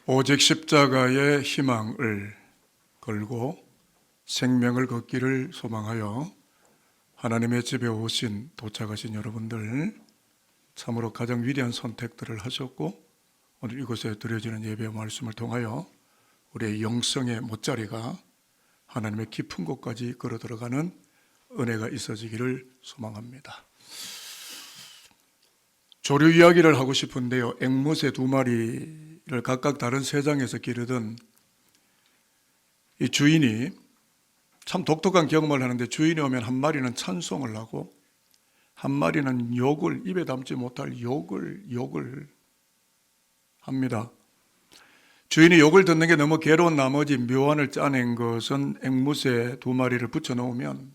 오직 십자가의 희망을 걸고 생명을 걷기를 소망하여 하나님의 집에 오신 도착하신 여러분들, 참으로 가장 위대한 선택들을 하셨고 오늘 이곳에 드려지는 예배의 말씀을 통하여 우리의 영성의 못자리가 하나님의 깊은 곳까지 걸어 들어가는 은혜가 있어지기를 소망합니다. 조류 이야기를 하고 싶은데요, 앵무새 두 마리를 각각 다른 세상에서 기르던 이 주인이 참 독특한 경험을 하는데, 주인이 오면 한 마리는 찬송을 하고 한 마리는 욕을, 입에 담지 못할 욕을 합니다. 주인이 욕을 듣는 게 너무 괴로운 나머지 묘안을 짜낸 것은 앵무새 두 마리를 붙여놓으면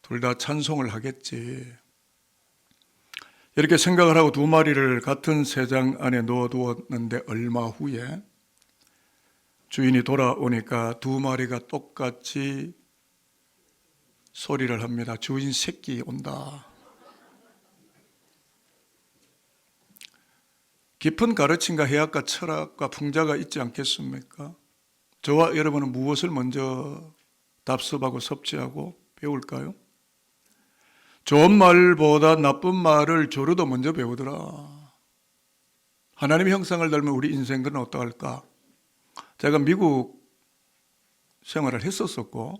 둘 다 찬송을 하겠지, 이렇게 생각을 하고 두 마리를 같은 새장 안에 넣어두었는데, 얼마 후에 주인이 돌아오니까 두 마리가 똑같이 소리를 합니다. 주인 새끼 온다. 깊은 가르침과 해학과 철학과 풍자가 있지 않겠습니까? 저와 여러분은 무엇을 먼저 답습하고 섭취하고 배울까요? 좋은 말보다 나쁜 말을 조류도 먼저 배우더라. 하나님의 형상을 닮은 우리 인생들은 어떠할까? 제가 미국 생활을 했었고,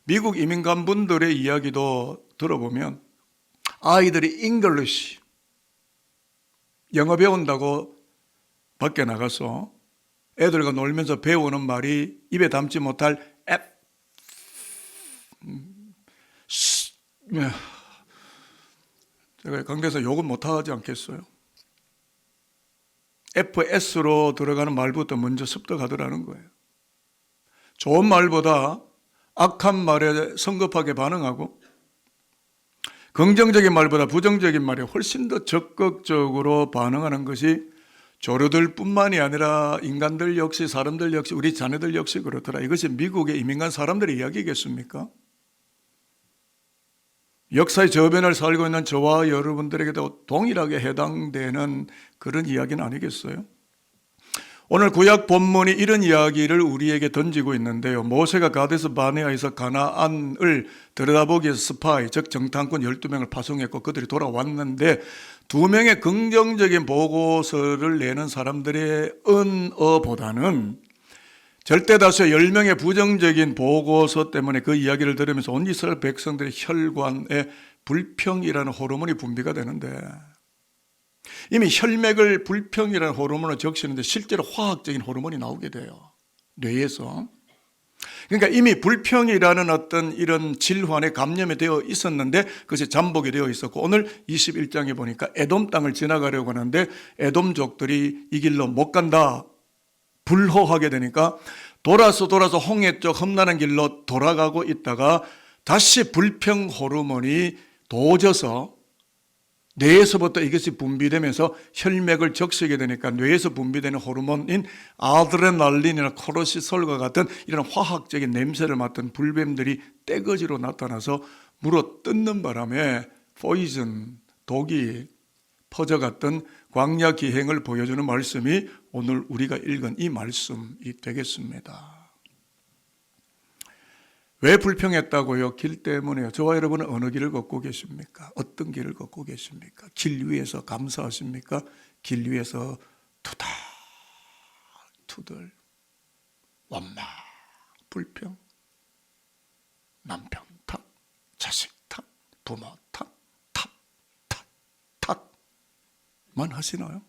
미국 이민간분들의 이야기도 들어보면 아이들이 잉글리시, 영어 배운다고 밖에 나가서 애들과 놀면서 배우는 말이 입에 담지 못할 제가 강대에서 욕은 못하지 않겠어요? FS로 들어가는 말부터 먼저 습득하더라는 거예요. 좋은 말보다 악한 말에 성급하게 반응하고, 긍정적인 말보다 부정적인 말에 훨씬 더 적극적으로 반응하는 것이 조류들 뿐만이 아니라 인간들 역시, 사람들 역시, 우리 자녀들 역시 그렇더라. 이것이 미국의 이민간 사람들의 이야기겠습니까? 역사의 저변을 살고 있는 저와 여러분들에게도 동일하게 해당되는 그런 이야기는 아니겠어요? 오늘 구약 본문이 이런 이야기를 우리에게 던지고 있는데요, 모세가 가데스 바네아에서 가나안을 들여다보기 위해서 스파이, 즉 정탐꾼 12명을 파송했고 그들이 돌아왔는데, 두 명의 긍정적인 보고서를 내는 사람들의 은어보다는 절대 다수의 10명의 부정적인 보고서 때문에 그 이야기를 들으면서 온 이스라엘 백성들의 혈관에 불평이라는 호르몬이 분비가 되는데, 이미 혈맥을 불평이라는 호르몬을 적시는데 실제로 화학적인 호르몬이 나오게 돼요, 뇌에서. 그러니까 이미 불평이라는 어떤 이런 질환에 감염이 되어 있었는데 그것이 잠복이 되어 있었고, 오늘 21장에 보니까 에돔 땅을 지나가려고 하는데 에돔족들이 이 길로 못 간다, 불호하게 되니까 돌아서 홍해 쪽 험난한 길로 돌아가고 있다가 다시 불평 호르몬이 도져서 뇌에서부터 이것이 분비되면서 혈맥을 적시게 되니까 뇌에서 분비되는 호르몬인 아드레날린이나 코르티솔과 같은 이런 화학적인 냄새를 맡은 불뱀들이 떼거지로 나타나서 물어 뜯는 바람에 포이즌, 독이 퍼져갔던 광야 기행을 보여주는 말씀이 오늘 우리가 읽은 이 말씀이 되겠습니다. 왜 불평했다고요? 길 때문에요. 저와 여러분은 어느 길을 걷고 계십니까? 어떤 길을 걷고 계십니까? 길 위에서 감사하십니까? 길 위에서 투덜 원망, 불평, 남편 탓, 자식 탓, 부모 탓만 하시나요?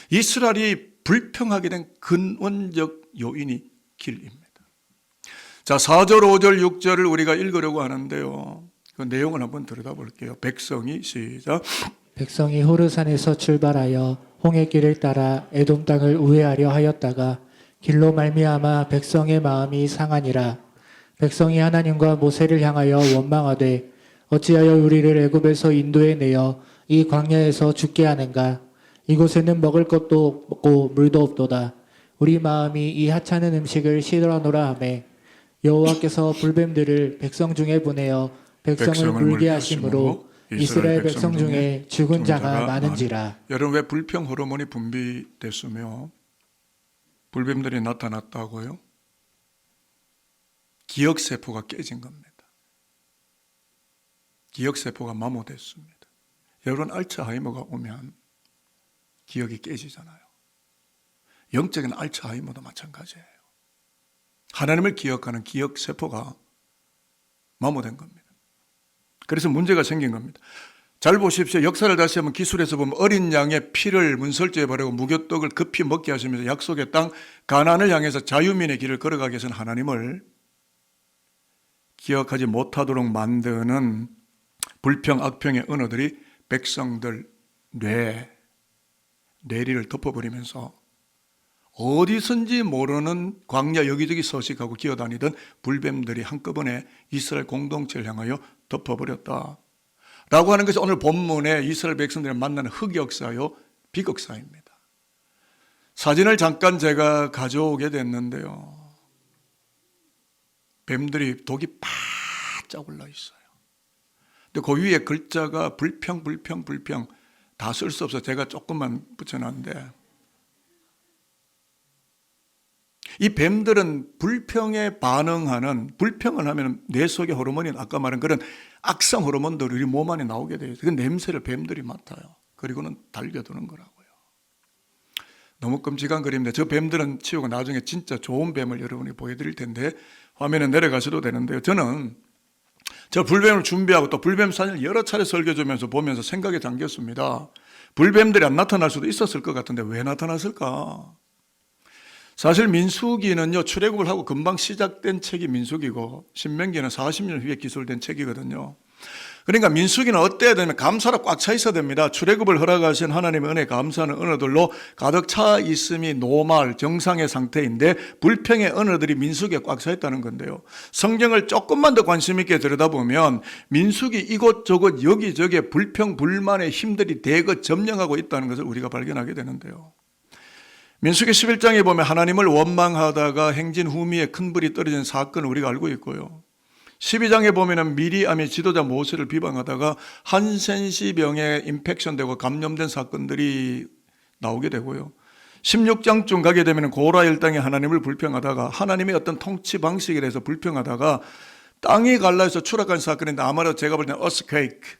이스라엘이 불평하게 된 근원적 요인이 길입니다. 자, 4절, 5절, 6절을 우리가 읽으려고 하는데요, 그 내용을 한번 들여다볼게요. 백성이, 시작. 백성이 호르산에서 출발하여 홍해길을 따라 에돔 땅을 우회하려 하였다가 길로 말미암아 백성의 마음이 상하니라. 백성이 하나님과 모세를 향하여 원망하되 어찌하여 우리를 애굽에서 인도해 내어 이 광야에서 죽게 하는가? 이곳에는 먹을 것도 없고 물도 없도다. 우리 마음이 이 하찮은 음식을 싫어하노라 하매 여호와께서 불뱀들을 백성 중에 보내어 백성을 물게 하심으로 이스라엘 백성 중에 죽은 자가 많은지라. 여러분, 왜 불평 호르몬이 분비됐으며 불뱀들이 나타났다고요? 기억세포가 깨진 겁니다. 기억세포가 마모됐습니다. 여러분, 알츠하이머가 오면 기억이 깨지잖아요. 영적인 알츠하이머도 마찬가지예요. 하나님을 기억하는 기억세포가 마모된 겁니다. 그래서 문제가 생긴 겁니다. 잘 보십시오. 역사를 다시 한번 기술해서 보면 어린 양의 피를 문설주에 바르고 무교떡을 급히 먹게 하시면서 약속의 땅 가나안을 향해서 자유민의 길을 걸어가기 위해서는 하나님을 기억하지 못하도록 만드는 불평, 악평의 언어들이 백성들 뇌리를 덮어버리면서 어디선지 모르는 광야 여기저기 서식하고 기어다니던 불뱀들이 한꺼번에 이스라엘 공동체를 향하여 덮어버렸다 라고 하는 것이 오늘 본문에 이스라엘 백성들을 만나는 흑역사요, 비극사입니다. 사진을 잠깐 제가 가져오게 됐는데요, 뱀들이 독이 바짝 올라 있어요. 근데 그 위에 글자가 불평 다 쓸 수 없어서 제가 조금만 붙여놨는데, 이 뱀들은 불평에 반응하는, 불평을 하면 뇌 속의 호르몬이 아까 말한 그런 악성 호르몬들이 우리 몸 안에 나오게 돼요. 그 냄새를 뱀들이 맡아요. 그리고는 달겨드는 거라고요. 너무 끔찍한 그림인데, 저 뱀들은 치우고 나중에 진짜 좋은 뱀을 여러분이 보여드릴 텐데 화면에 내려가셔도 되는데요, 저는 저 불뱀을 준비하고 또 불뱀 사진을 여러 차례 설교주면서 보면서 생각에 잠겼습니다. 불뱀들이 안 나타날 수도 있었을 것 같은데 왜 나타났을까? 사실 민수기는요, 출애굽을 하고 금방 시작된 책이 민수기고 신명기는 40년 후에 기술된 책이거든요. 그러니까 민수기는 어때야 되면 감사로 꽉 차 있어야 됩니다. 출애굽을 허락하신 하나님의 은혜, 감사하는 언어들로 가득 차 있음이 노말, 정상의 상태인데 불평의 언어들이 민수기에 꽉 차 있다는 건데요, 성경을 조금만 더 관심 있게 들여다보면 민수기 이곳저곳 여기저기 불평, 불만의 힘들이 대거 점령하고 있다는 것을 우리가 발견하게 되는데요, 민수기 11장에 보면 하나님을 원망하다가 행진 후미에 큰 불이 떨어진 사건을 우리가 알고 있고요, 12장에 보면 미리암의 지도자 모세를 비방하다가 한센시병에 인펙션되고 감염된 사건들이 나오게 되고요, 16장쯤 가게 되면 고라 일당에 하나님을 불평하다가 하나님의 어떤 통치 방식에 대해서 불평하다가 땅이 갈라져서 추락한 사건인데, 아마도 제가 볼 때는 earthquake,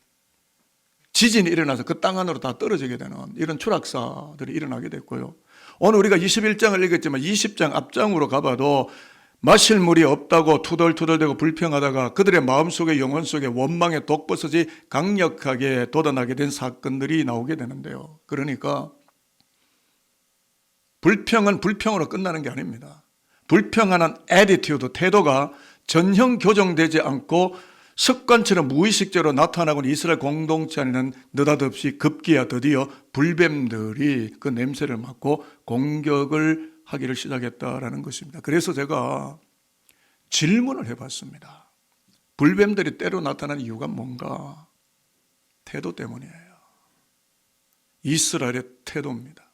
지진이 일어나서 그 땅 안으로 다 떨어지게 되는 이런 추락사들이 일어나게 됐고요, 오늘 우리가 21장을 읽었지만 20장 앞장으로 가봐도 마실 물이 없다고 투덜투덜대고 불평하다가 그들의 마음속에 영혼 속에 원망의 독버섯이 강력하게 돋아나게 된 사건들이 나오게 되는데요, 그러니까 불평은 불평으로 끝나는 게 아닙니다. 불평하는 애티튜드, 태도가 전형 교정되지 않고 습관처럼 무의식적으로 나타나고 이스라엘 공동체 안에는 느닷없이 급기야 드디어 불뱀들이 그 냄새를 맡고 공격을 하기를 시작했다라는 것입니다. 그래서 제가 질문을 해봤습니다. 불뱀들이 때로 나타나는 이유가 뭔가? 태도 때문이에요. 이스라엘의 태도입니다.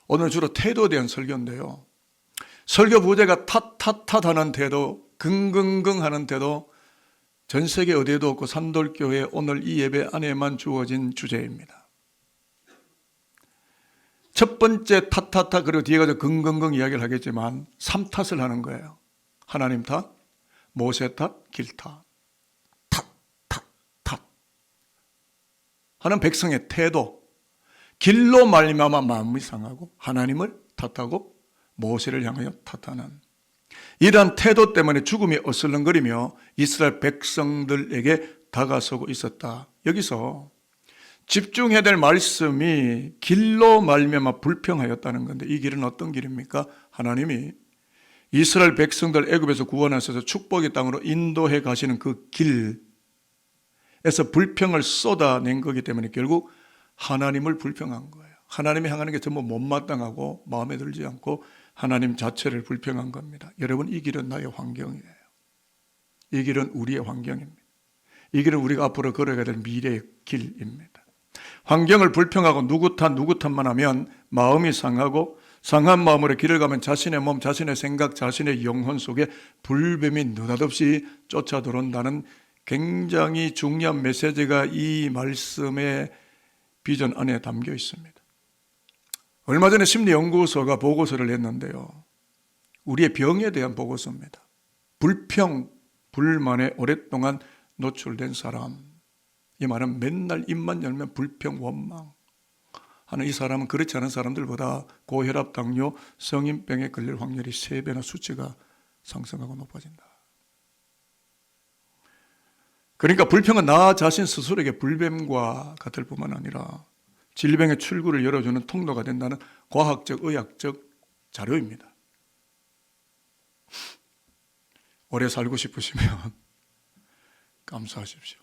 오늘 주로 태도에 대한 설교인데요, 설교 부제가 탓하는 태도, 긍긍긍 하는 태도, 전 세계 어디에도 없고 산돌교회 오늘 이 예배 안에만 주어진 주제입니다. 첫 번째 탓 그리고 뒤에 가서 긍긍긍 이야기를 하겠지만 3탓을 하는 거예요. 하나님 탓, 모세 탓, 길 탓. 탓 하는 백성의 태도, 길로 말미암아 마음이 상하고 하나님을 탓하고 모세를 향하여 탓하는 이러한 태도 때문에 죽음이 어슬렁거리며 이스라엘 백성들에게 다가서고 있었다. 여기서 집중해야 될 말씀이 길로 말미암아 불평하였다는 건데, 이 길은 어떤 길입니까? 하나님이 이스라엘 백성들 애굽에서 구원하셔서 축복의 땅으로 인도해 가시는 그 길에서 불평을 쏟아낸 거기 때문에 결국 하나님을 불평한 거예요. 하나님이 향하는 게 전부 못마땅하고 마음에 들지 않고 하나님 자체를 불평한 겁니다. 여러분, 이 길은 나의 환경이에요. 이 길은 우리의 환경입니다. 이 길은 우리가 앞으로 걸어가야 될 미래의 길입니다. 환경을 불평하고 누구 탓만 하면 마음이 상하고, 상한 마음으로 길을 가면 자신의 몸, 자신의 생각, 자신의 영혼 속에 불뱀이 느닷없이 쫓아 들어온다는 굉장히 중요한 메시지가 이 말씀의 비전 안에 담겨 있습니다. 얼마 전에 심리연구소가 보고서를 냈는데요. 우리의 병에 대한 보고서입니다. 불평, 불만에 오랫동안 노출된 사람. 이 말은 맨날 입만 열면 불평, 원망 하는 이 사람은 그렇지 않은 사람들보다 고혈압, 당뇨, 성인병에 걸릴 확률이 3배나 수치가 상승하고 높아진다. 그러니까 불평은 나 자신 스스로에게 불뱀과 같을 뿐만 아니라 질병의 출구를 열어주는 통로가 된다는 과학적, 의학적 자료입니다. 오래 살고 싶으시면 감사하십시오.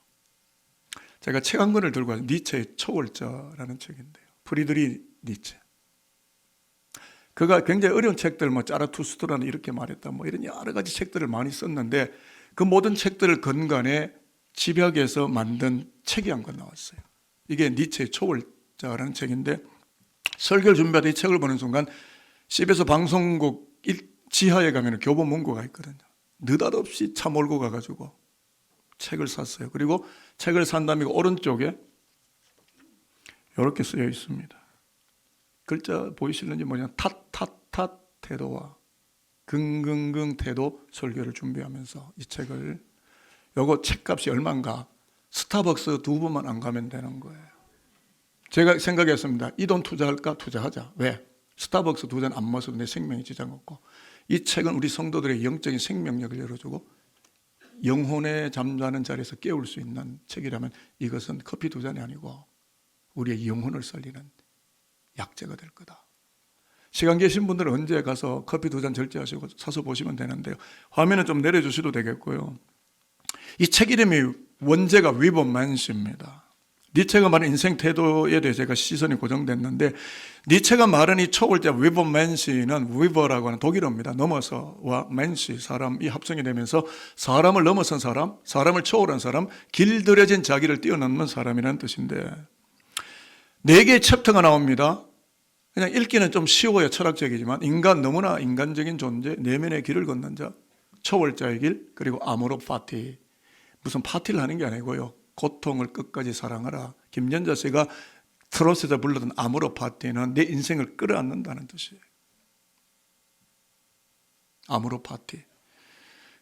제가 책 한 권을 들고 왔어요. 니체의 초월자라는 책인데요. 프리드리 니체. 그가 굉장히 어려운 책들, 짜라투스트라는 이렇게 말했다, 이런 여러 가지 책들을 많이 썼는데 그 모든 책들을 근간에 집약해서 만든 책이 한 권 나왔어요. 이게 니체의 초월자라는 책인데 설교를 준비하다 이 책을 보는 순간 CBS 방송국 지하에 가면 교보 문고가 있거든요. 느닷없이 차 몰고 가가지고 책을 샀어요. 그리고 책을 산 다음에 오른쪽에 이렇게 쓰여 있습니다. 글자 보이실는지 모르겠지만 탓 태도와 긍긍긍 태도 설교를 준비하면서 이 책을 요거 책값이 얼마인가 스타벅스 2번만 안 가면 되는 거예요. 제가 생각했습니다. 이 돈 투자할까? 투자하자. 왜? 스타벅스 2잔 안 마셔도 내 생명에 지장 없고 이 책은 우리 성도들의 영적인 생명력을 열어주고 영혼의 잠자는 자리에서 깨울 수 있는 책이라면 이것은 커피 2잔이 아니고 우리의 영혼을 살리는 약재가 될 거다. 시간 계신 분들은 언제 가서 커피 2잔 결제하시고 사서 보시면 되는데요. 화면은 좀 내려주셔도 되겠고요. 이 책 이름이 원제가 위버 맨시입니다. 니체가 말하는 인생 태도에 대해 제가 시선이 고정됐는데 니체가 말하는 이 초월자 위버 맨시는 위버라고 하는 독일어입니다. 넘어서와 맨시 사람이 합성이 되면서 사람을 넘어선 사람, 사람을 초월한 사람, 길들여진 자기를 뛰어넘는 사람이라는 뜻인데 4개의 챕터가 나옵니다. 그냥 읽기는 좀 쉬워요. 철학적이지만 인간 너무나 인간적인 존재, 내면의 길을 걷는 자, 초월자의 길, 그리고 아모르 파티. 무슨 파티를 하는 게 아니고요. 고통을 끝까지 사랑하라. 김연자 씨가 트롯에서 불렀던 아모르 파티는 내 인생을 끌어안는다는 뜻이에요. 아모르 파티.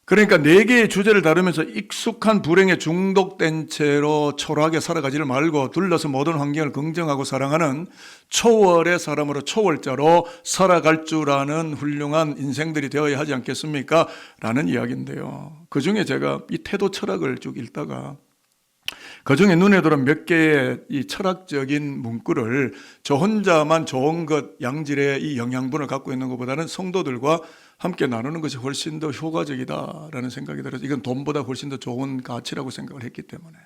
그러니까 4개의 주제를 다루면서 익숙한 불행에 중독된 채로 초라하게 살아가지를 말고 둘러서 모든 환경을 긍정하고 사랑하는 초월의 사람으로 초월자로 살아갈 줄 아는 훌륭한 인생들이 되어야 하지 않겠습니까? 라는 이야기인데요. 그중에 제가 이 태도 철학을 쭉 읽다가 그중에 눈에 들어온 몇 개의 이 철학적인 문구를 저 혼자만 좋은 것, 양질의 이 영양분을 갖고 있는 것보다는 성도들과 함께 나누는 것이 훨씬 더 효과적이다라는 생각이 들어서 이건 돈보다 훨씬 더 좋은 가치라고 생각을 했기 때문에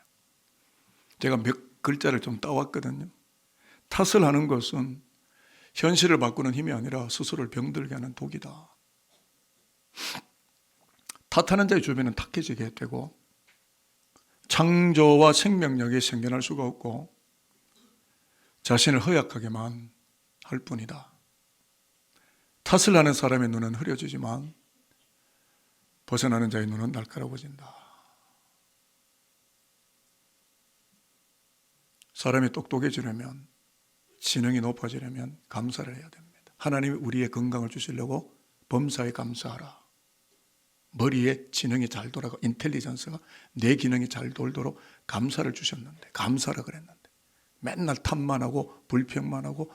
제가 몇 글자를 좀 따왔거든요. 탓을 하는 것은 현실을 바꾸는 힘이 아니라 스스로를 병들게 하는 독이다. 탓하는 자의 주변은 탁해지게 되고 창조와 생명력이 생겨날 수가 없고 자신을 허약하게만 할 뿐이다. 탓을 하는 사람의 눈은 흐려지지만 벗어나는 자의 눈은 날카로워진다. 사람이 똑똑해지려면 지능이 높아지려면 감사를 해야 됩니다. 하나님이 우리의 건강을 주시려고 범사에 감사하라. 머리에 지능이 잘 돌아가 인텔리전스가 내 기능이 잘 돌도록 감사를 주셨는데 감사라 그랬는데 맨날 탓만 하고 불평만 하고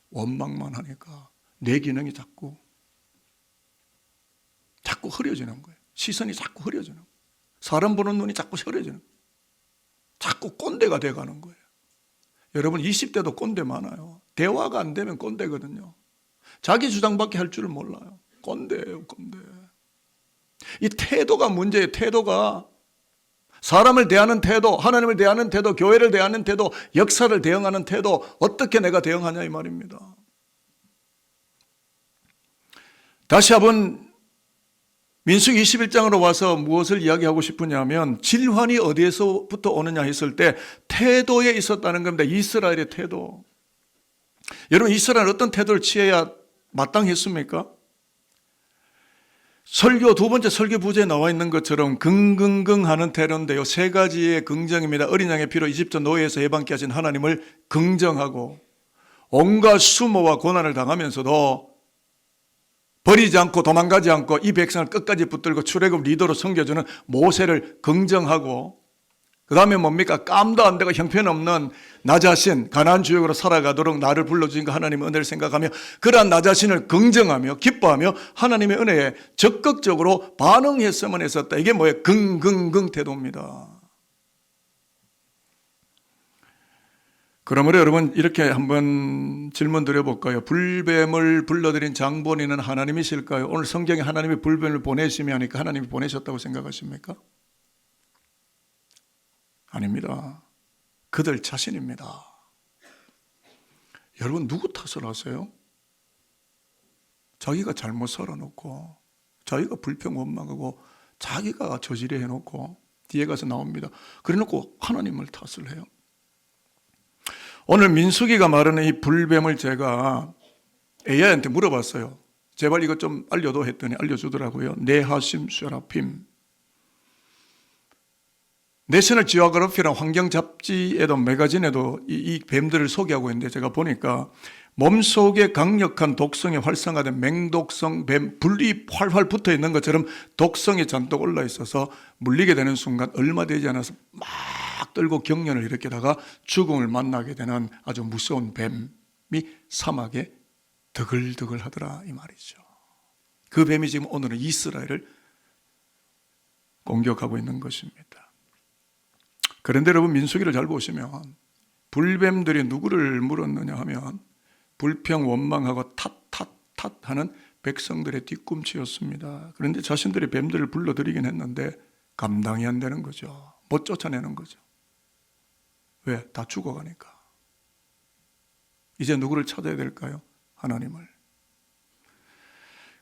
원망만 하니까 내 기능이 자꾸 흐려지는 거예요. 시선이 자꾸 흐려지는 거예요. 사람 보는 눈이 자꾸 흐려지는 거예요. 자꾸 꼰대가 돼가는 거예요. 여러분 20대도 꼰대 많아요. 대화가 안 되면 꼰대거든요. 자기 주장밖에 할 줄을 몰라요. 꼰대예요, 꼰대. 이 태도가 문제예요. 태도가 사람을 대하는 태도, 하나님을 대하는 태도, 교회를 대하는 태도, 역사를 대응하는 태도, 어떻게 내가 대응하냐 이 말입니다. 다시 한번 민수기 21장으로 와서 무엇을 이야기하고 싶으냐면 질환이 어디에서부터 오느냐 했을 때 태도에 있었다는 겁니다. 이스라엘의 태도. 여러분 이스라엘 어떤 태도를 취해야 마땅했습니까? 설교 두 번째 설교 부제에 나와 있는 것처럼 긍긍긍 하는 태도인데요. 3가지의 긍정입니다. 어린 양의 피로 이집트 노예에서 해방케 하신 하나님을 긍정하고 온갖 수모와 고난을 당하면서도 버리지 않고 도망가지 않고 이 백성을 끝까지 붙들고 출애굽 리더로 섬겨주는 모세를 긍정하고, 그 다음에 뭡니까? 깜도 안 되고 형편없는 나 자신, 가나안 지역으로 살아가도록 나를 불러주신 그 하나님의 은혜를 생각하며 그러한 나 자신을 긍정하며 기뻐하며 하나님의 은혜에 적극적으로 반응했으면 했었다. 이게 뭐예요? 긍긍긍 태도입니다. 그러므로 여러분, 이렇게 한번 질문 드려볼까요? 불뱀을 불러들인 장본인은 하나님이실까요? 오늘 성경에 하나님이 불뱀을 보내시며 하니까 하나님이 보내셨다고 생각하십니까? 아닙니다. 그들 자신입니다. 여러분, 누구 탓을 하세요? 자기가 잘못 살아놓고 자기가 불평 원망하고 자기가 저지레 해놓고 뒤에 가서 나옵니다. 그래놓고 하나님을 탓을 해요. 오늘 민수기가 말하는 이 불뱀을 제가 AI한테 물어봤어요. 제발 이것 좀 알려도 했더니 알려주더라고요. 네하심 쉐라핌. 내셔널 지오그래피랑 환경 잡지에도 매거진에도 이 뱀들을 소개하고 있는데 제가 보니까 몸속에 강력한 독성이 활성화된 맹독성 뱀, 불이 활활 붙어 있는 것처럼 독성이 잔뜩 올라 있어서 물리게 되는 순간 얼마 되지 않아서 막 떨고 경련을 일으키다가 죽음을 만나게 되는 아주 무서운 뱀이 사막에 드글드글 하더라, 이 말이죠. 그 뱀이 지금 오늘은 이스라엘을 공격하고 있는 것입니다. 그런데 여러분, 민수기를 잘 보시면 불뱀들이 누구를 물었느냐 하면 불평 원망하고 탓 하는 백성들의 뒤꿈치였습니다. 그런데 자신들이 뱀들을 불러들이긴 했는데 감당이 안 되는 거죠. 못 쫓아내는 거죠. 왜? 다 죽어가니까. 이제 누구를 찾아야 될까요? 하나님을.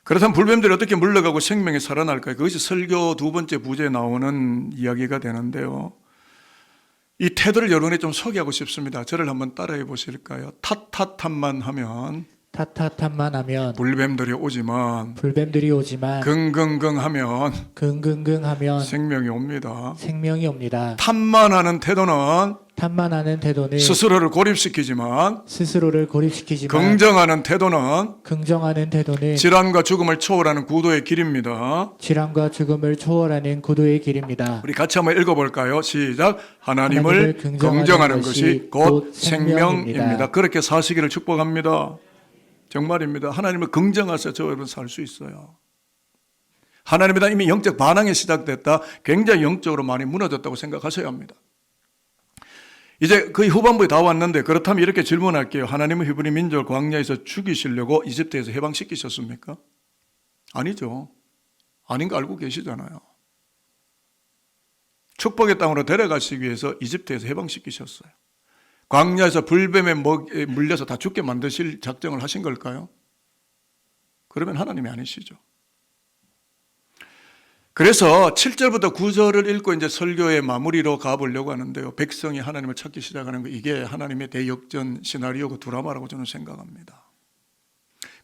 그렇다면 불뱀들이 어떻게 물러가고 생명이 살아날까요? 그것이 설교 두 번째 부제에 나오는 이야기가 되는데요. 이 태도를 여러분이 좀 소개하고 싶습니다. 저를 한번 따라해 보실까요? 탓함만 하면 탓함만 하면 불뱀들이 오지만 긍긍긍하면 생명이 옵니다. 생명이 옵니다. 탓만 하는 태도는 스스로를 고립시키지만 긍정하는 태도는 질환과 죽음을 초월하는 구도의 길입니다. 우리 같이 한번 읽어볼까요? 시작. 하나님을 긍정하는 것이 곧 생명입니다. 그렇게 사시기를 축복합니다. 정말입니다. 하나님을 긍정하셔야 저 여러분 살 수 있어요. 하나님에 대한 이미 영적 반항이 시작됐다. 굉장히 영적으로 많이 무너졌다고 생각하셔야 합니다. 이제 거의 후반부에 다 왔는데, 그렇다면 이렇게 질문할게요. 하나님은 히브리 민족을 광야에서 죽이시려고 이집트에서 해방시키셨습니까? 아니죠. 아닌 거 알고 계시잖아요. 축복의 땅으로 데려가시기 위해서 이집트에서 해방시키셨어요. 광야에서 불뱀에 물려서 다 죽게 만드실 작정을 하신 걸까요? 그러면 하나님이 아니시죠. 그래서 7절부터 9절을 읽고 이제 설교의 마무리로 가보려고 하는데요. 백성이 하나님을 찾기 시작하는 거, 이게 하나님의 대역전 시나리오고 드라마라고 저는 생각합니다.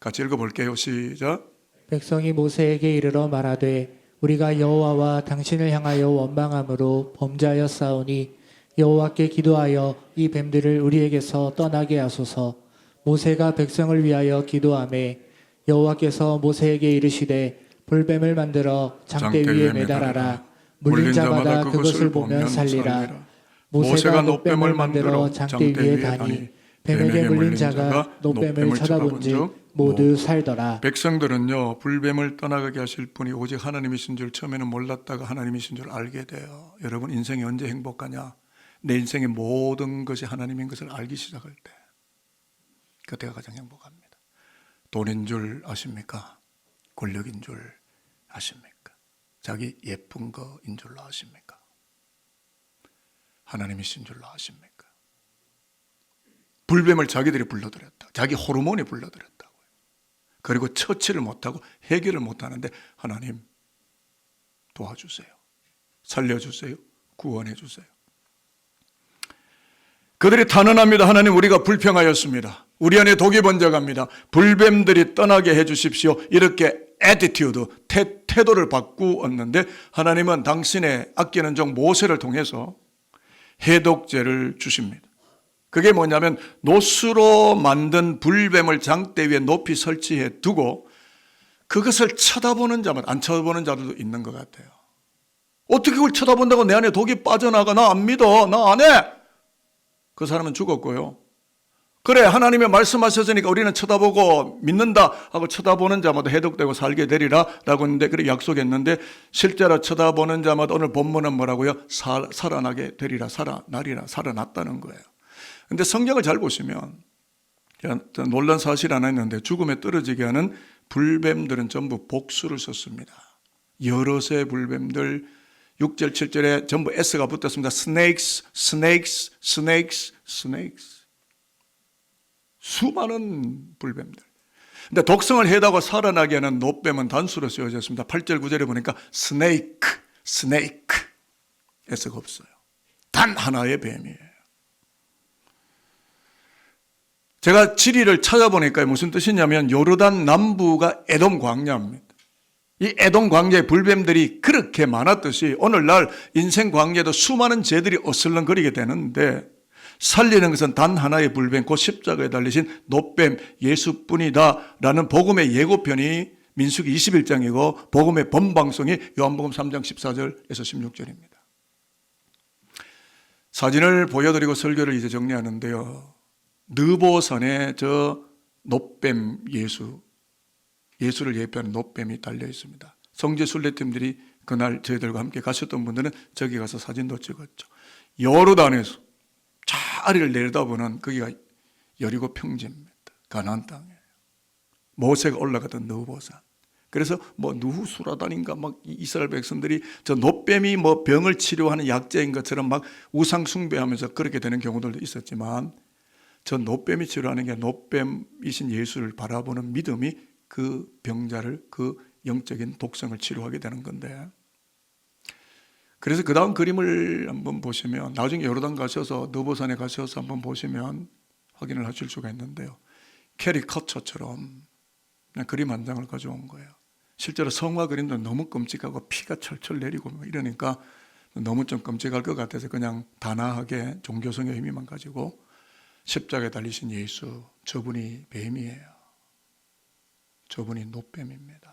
같이 읽어볼게요. 시작. 백성이 모세에게 이르러 말하되 우리가 여호와와 당신을 향하여 원망함으로 범죄하였사오니 여호와께 기도하여 이 뱀들을 우리에게서 떠나게 하소서. 모세가 백성을 위하여 기도하매 여호와께서 모세에게 이르시되 불뱀을 만들어 장대 위에 매달아라. 물린 자마다 그것을 보면 살리라. 모세가 놋뱀을 만들어 장대 위에 다니 뱀에게 물린 자가 놋뱀을 쳐다본즉 모두 살더라. 백성들은요, 불뱀을 떠나가게 하실 분이 오직 하나님이신 줄 처음에는 몰랐다가 하나님이신 줄 알게 돼요. 여러분, 인생이 언제 행복하냐? 내 인생의 모든 것이 하나님인 것을 알기 시작할 때, 그때가 가장 행복합니다. 돈인 줄 아십니까? 권력인 줄 아십니까? 자기 예쁜 거인 줄로 아십니까? 하나님이신 줄로 아십니까? 불뱀을 자기들이 불러들였다. 자기 호르몬이 불러들였다고요. 그리고 처치를 못하고 해결을 못하는데 하나님 도와주세요. 살려주세요. 구원해주세요. 그들이 탄원합니다. 하나님, 우리가 불평하였습니다. 우리 안에 독이 번져갑니다. 불뱀들이 떠나게 해주십시오. 이렇게 애티튜드, 태도를 바꾸었는데 하나님은 당신의 아끼는 종 모세를 통해서 해독제를 주십니다. 그게 뭐냐면 노수로 만든 불뱀을 장대 위에 높이 설치해 두고 그것을 쳐다보는 자만, 안 쳐다보는 자들도 있는 것 같아요. 어떻게 그걸 쳐다본다고 내 안에 독이 빠져나가? 나 안 믿어. 나 안 해. 그 사람은 죽었고요. 그래, 하나님의 말씀하셨으니까 우리는 쳐다보고 믿는다 하고 쳐다보는 자마다 해독되고 살게 되리라 라고 했는데, 그렇게 약속했는데 실제로 쳐다보는 자마다 오늘 본문은 뭐라고요? 살아나게 되리라, 살아나리라, 살아났다는 거예요. 근데 성경을 잘 보시면 놀란 사실 하나 있는데, 죽음에 떨어지게 하는 불뱀들은 전부 복수를 썼습니다. 여럿의 불뱀들, 6절 7절에 전부 S가 붙었습니다. snakes, snakes, snakes, snakes. 수많은 불뱀들. 근데 독성을 해다가 살아나게 하는 노뱀은 단수로 쓰여져 있습니다. 8절 9절에 보니까 snake, snake. S가 없어요. 단 하나의 뱀이에요. 제가 지리를 찾아보니까 무슨 뜻이냐면 요르단 남부가 에돔 광야입니다. 이 에돔 광야의 불뱀들이 그렇게 많았듯이 오늘날 인생 광야에도 수많은 죄들이 어슬렁거리게 되는데, 살리는 것은 단 하나의 불뱀, 곧 십자가에 달리신 노뱀 예수뿐이다 라는 복음의 예고편이 민수기 21장이고 복음의 본방송이 요한복음 3장 14절에서 16절입니다. 사진을 보여드리고 설교를 이제 정리하는데요. 느보산에 저 노뱀 예수를 예표하는 노뱀이 달려 있습니다. 성지 순례팀들이 그날 저희들과 함께 가셨던 분들은 저기 가서 사진도 찍었죠. 요르단에서 저 아래를 내려다보는 거기가 여리고 평지입니다. 가나안 땅이에요. 모세가 올라갔던 느보산. 그래서 뭐 누후수라단인가 막 이스라엘 백성들이 저 노뱀이 뭐 병을 치료하는 약재인 것처럼 막 우상 숭배하면서 그렇게 되는 경우들도 있었지만, 저 노뱀이 치료하는 게 노뱀이신 예수를 바라보는 믿음이 그 병자를, 그 영적인 독성을 치료하게 되는 건데, 그래서 그 다음 그림을 한번 보시면, 나중에 요르단 가셔서 느보산에 가셔서 한번 보시면 확인을 하실 수가 있는데요. 캐리커처처럼 그냥 그림 한 장을 가져온 거예요. 실제로 성화 그림도 너무 끔찍하고 피가 철철 내리고 이러니까 너무 좀 끔찍할 것 같아서 그냥 단아하게 종교성의 의미만 가지고 십자가에 달리신 예수, 저분이 뱀이에요. 저분이 노뱀입니다.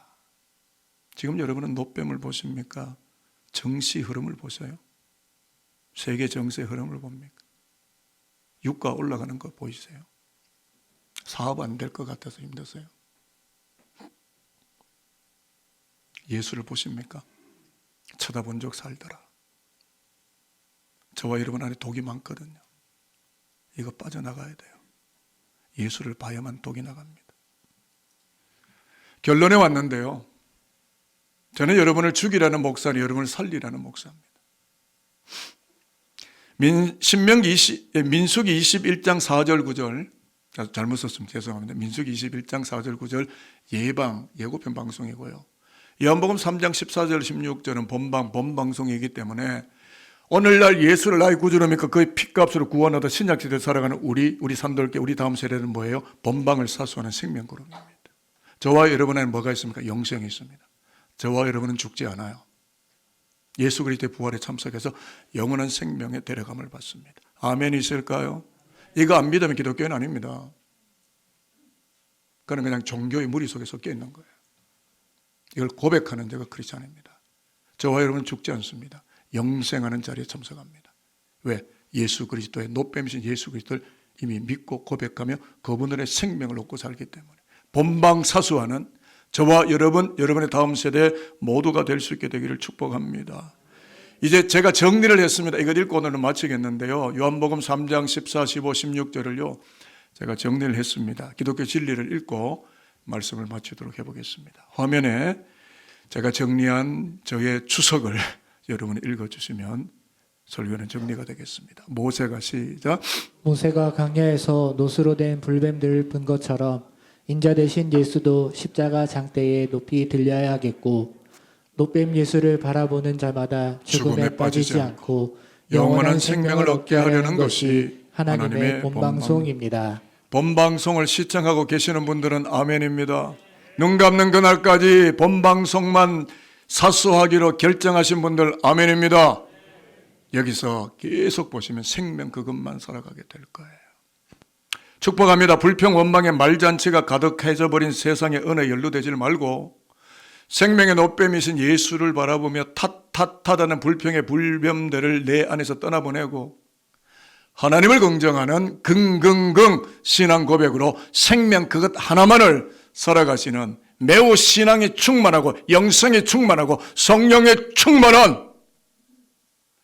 지금 여러분은 노뱀을 보십니까? 정시 흐름을 보세요. 세계 정세의 흐름을 봅니까? 유가 올라가는 거 보이세요? 사업 안 될 것 같아서 힘드세요? 예수를 보십니까? 쳐다본 적 살더라. 저와 여러분 안에 독이 많거든요. 이거 빠져나가야 돼요. 예수를 봐야만 독이 나갑니다. 결론에 왔는데요. 저는 여러분을 죽이라는 목사, 여러분을 살리라는 목사입니다. 민수기 21장 4절 9절, 잘못 썼습니다. 죄송합니다. 민수기 21장 4절 9절 예고편 방송이고요. 요한복음 3장 14절 16절은 본방송이기 때문에 오늘날 예수를 나의 구주로 믿고 그의 피값으로 구원하다 신약시대에 살아가는 우리 산돌계, 우리 다음 세대는 뭐예요? 본방을 사수하는 생명그룹입니다. 저와 여러분에는 뭐가 있습니까? 영생이 있습니다. 저와 여러분은 죽지 않아요. 예수 그리스도의 부활에 참석해서 영원한 생명의 데려감을 받습니다. 아멘 있을까요? 이거 안 믿으면 기독교는 아닙니다. 그건 그냥 종교의 무리 속에 섞여 있는 거예요. 이걸 고백하는 자가 크리스찬입니다. 저와 여러분은 죽지 않습니다. 영생하는 자리에 참석합니다. 왜? 예수 그리스도의 노뱀이신 예수 그리스도를 이미 믿고 고백하며 그분들의 생명을 얻고 살기 때문에 본방사수하는 저와 여러분의 다음 세대 모두가 될 수 있게 되기를 축복합니다. 이제 제가 정리를 했습니다. 이거 읽고 오늘은 마치겠는데요. 요한복음 3장 14, 15, 16절을요. 제가 정리를 했습니다. 기독교 진리를 읽고 말씀을 마치도록 해보겠습니다. 화면에 제가 정리한 저의 추석을 여러분이 읽어주시면 설교는 정리가 되겠습니다. 모세가 시작. 모세가 광야에서 노수로 된 불뱀들을 본 것처럼 인자 대신 예수도 십자가 장대에 높이 들려야 하겠고, 노뱀 예수를 바라보는 자마다 죽음에 빠지지 않고 영원한 생명을 얻게 하려는 것이 하나님의 본방송입니다. 본방송을 시청하고 계시는 분들은 아멘입니다. 눈 감는 그날까지 본방송만 사수하기로 결정하신 분들 아멘입니다. 여기서 계속 보시면 생명 그것만 살아가게 될 거예요. 축복합니다. 불평 원망의 말잔치가 가득해져 버린 세상의 은혜에 연루되지 말고 생명의 노뱀이신 예수를 바라보며 탓하다는 불평의 불변들을 내 안에서 떠나보내고 하나님을 긍정하는 긍긍긍 신앙 고백으로 생명 그것 하나만을 살아가시는 매우 신앙이 충만하고 영성이 충만하고 성령에 충만한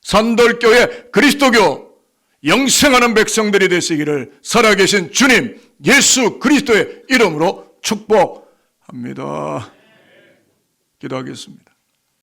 산돌교회 그리스도교 영생하는 백성들이 되시기를 살아계신 주님 예수 그리스도의 이름으로 축복합니다. 기도하겠습니다.